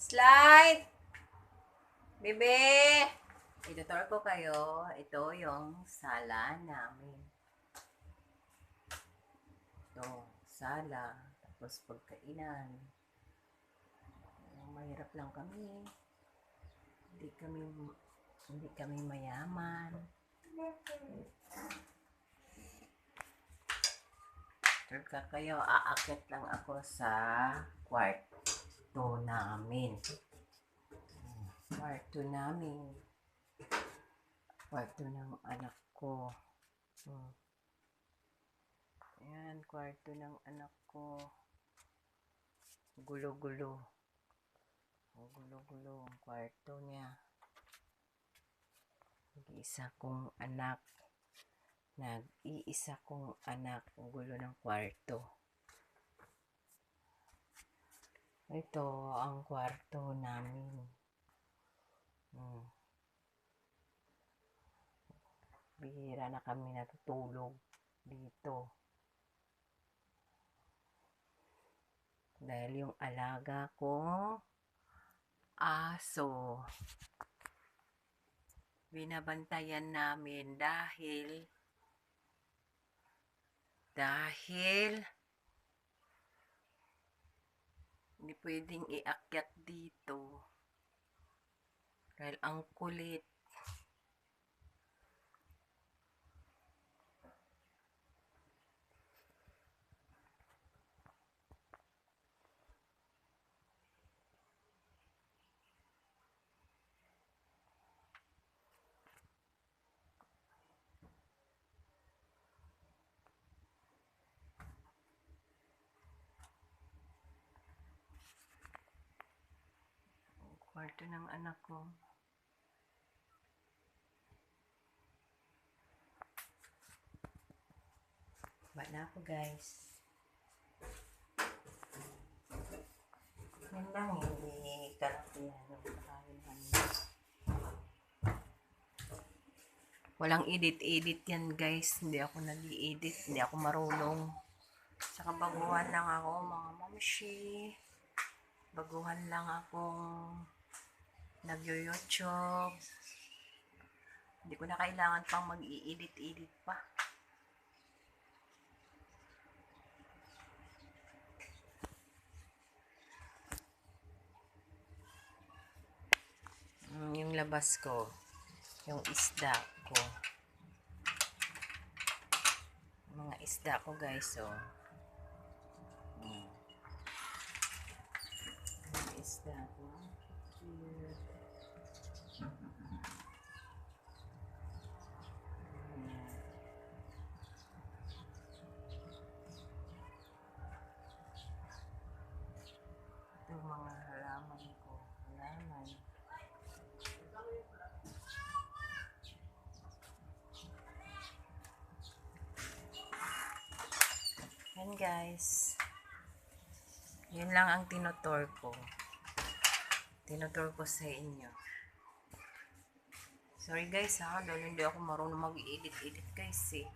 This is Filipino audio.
Slide! Bebe! Itutur ko kayo. Ito yung sala namin. Ito, sala. Tapos pagkainan. Mahirap lang kami. Hindi kami mayaman. Tur ka kayo. Aakyat lang ako sa kwarto namin. Kwarto namin. Kwarto ng anak ko. Ayan, kwarto ng anak ko. Gulo-gulo. Gulo-gulo ang kwarto niya. Nag-iisa kong anak. Nag-iisa kong anak. Ang gulo ng kwarto. Ito ang kwarto namin. Bihira na kami natutulog dito. Dahil yung alaga kong aso, binabantayan namin dahil hindi pwedeng iakyat dito dahil ang kulit. Kwarto ng anak ko. Ba na ako, guys. Yan lang, hindi karakihan ng kakayahan. Walang edit-edit yan, guys. Hindi ako nag-i-edit. Hindi ako marunong. Saka baguhan lang ako, mga mamshi. Baguhan lang akong nag-YouTube. Hindi ko na kailangan pang mag-i-edit-edit pa. Yung labas ko, yung isda ko. Mga isda ko, guys, oh. Isda ko. Cute. Ito mga halaman ko. Halaman. Yan, guys. Yun lang ang tinutur ko. Tinutur ko sa inyo. Sorry, guys, ha. Dahil hindi ako marunong mag-edit-edit, guys, eh.